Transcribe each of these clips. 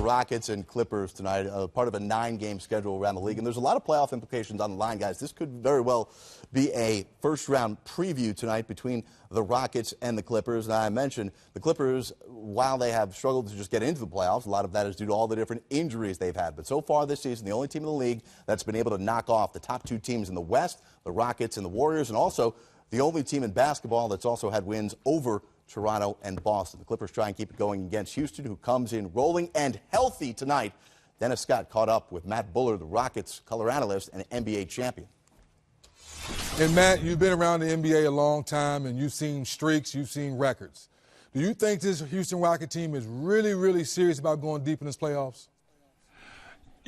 Rockets and Clippers tonight, part of a 9-game schedule around the league. And there's a lot of playoff implications on the line, guys. This could very well be a first-round preview tonight between the Rockets and the Clippers. And I mentioned the Clippers, while they have struggled to just get into the playoffs, a lot of that is due to all the different injuries they've had. But so far this season, the only team in the league that's been able to knock off the top 2 teams in the West, the Rockets and the Warriors, and also the only team in basketball that's also had wins over Toronto and Boston. The Clippers try and keep it going against Houston, who comes in rolling and healthy tonight. Dennis Scott caught up with Matt Bullard, the Rockets color analyst and NBA champion. And Matt, you've been around the NBA a long time, and you've seen streaks, you've seen records. Do you think this Houston Rocket team is really, really serious about going deep in this playoffs?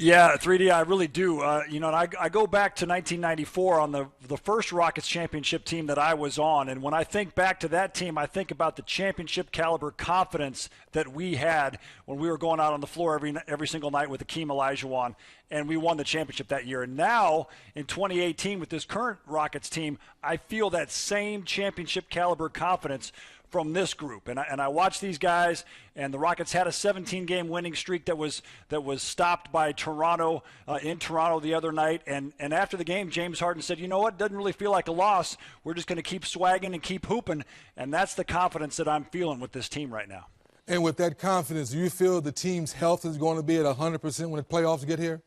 Yeah, 3D, I really do. And I go back to 1994 on the first Rockets championship team that I was on. And when I think back to that team, I think about the championship caliber confidence that we had when we were going out on the floor every single night with Akeem Olajuwon, and we won the championship that year. And now in 2018 with this current Rockets team, I feel that same championship caliber confidence from this group. And I watched these guys, and the Rockets had a 17-game winning streak that was stopped by Toronto in Toronto the other night. And after the game, James Harden said, you know what, it doesn't really feel like a loss. We're just going to keep swagging and keep hooping. And that's the confidence that I'm feeling with this team right now. And with that confidence, do you feel the team's health is going to be at 100% when the playoffs get here?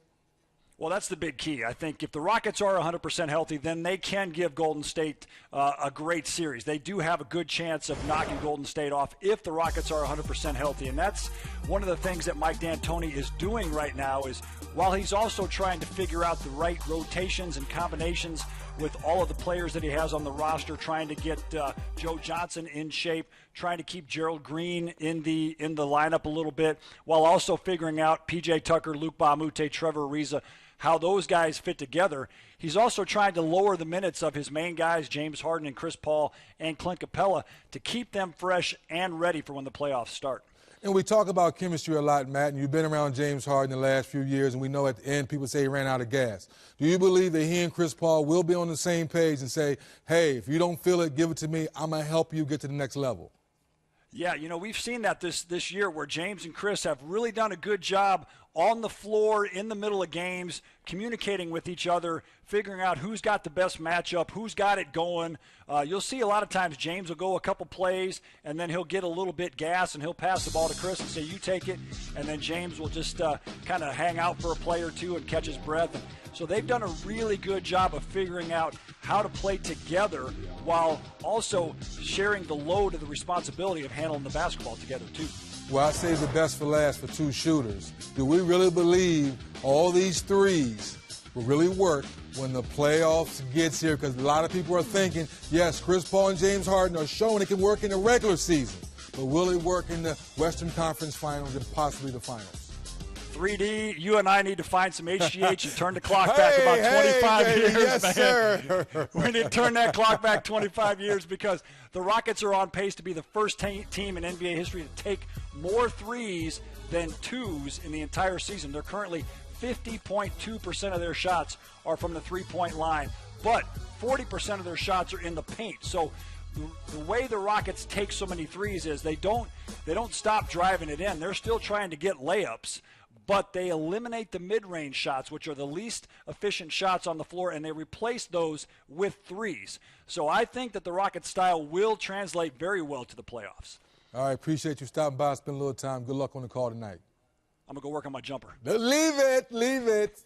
Well, that's the big key. I think if the Rockets are 100% healthy, then they can give Golden State a great series. They do have a good chance of knocking Golden State off if the Rockets are 100% healthy. And that's one of the things that Mike D'Antoni is doing right now, is while he's also trying to figure out the right rotations and combinations with all of the players that he has on the roster, trying to get Joe Johnson in shape, trying to keep Gerald Green in the lineup a little bit, while also figuring out P.J. Tucker, Luke Bahamute, Trevor Ariza, how those guys fit together. He's also trying to lower the minutes of his main guys, James Harden and Chris Paul and Clint Capella, to keep them fresh and ready for when the playoffs start. And we talk about chemistry a lot, Matt, and you've been around James Harden the last few years, and we know at the end people say he ran out of gas. Do you believe that he and Chris Paul will be on the same page and say, hey, if you don't feel it, give it to me, I'm going to help you get to the next level? Yeah, we've seen that this year where James and Chris have really done a good job on the floor, in the middle of games, communicating with each other, figuring out who's got the best matchup, who's got it going. You'll see a lot of times James will go a couple plays, and then he'll get a little bit gas, and he'll pass the ball to Chris and say, you take it, and then James will just kind of hang out for a play or two and catch his breath. So they've done a really good job of figuring out how to play together while also sharing the load of the responsibility of handling the basketball together, too. Well, I say the best for last for 2 shooters. Do we really believe all these threes will really work when the playoffs gets here? Because a lot of people are thinking, yes, Chris Paul and James Harden are showing it can work in the regular season, but will it work in the Western Conference Finals and possibly the finals? 3D, you and I need to find some HGH and turn the clock back about 25 years, yes, man. Sir. We need to turn that clock back 25 years because the Rockets are on pace to be the first team in NBA history to take more threes than twos in the entire season. They're currently 50.2% of their shots are from the three-point line, but 40% of their shots are in the paint. So the way the Rockets take so many threes is they don't stop driving it in. They're still trying to get layups, but they eliminate the mid-range shots, which are the least efficient shots on the floor, and they replace those with threes. So I think that the Rockets style will translate very well to the playoffs. All right, appreciate you stopping by, spend a little time. Good luck on the call tonight. I'm going to go work on my jumper. Leave it.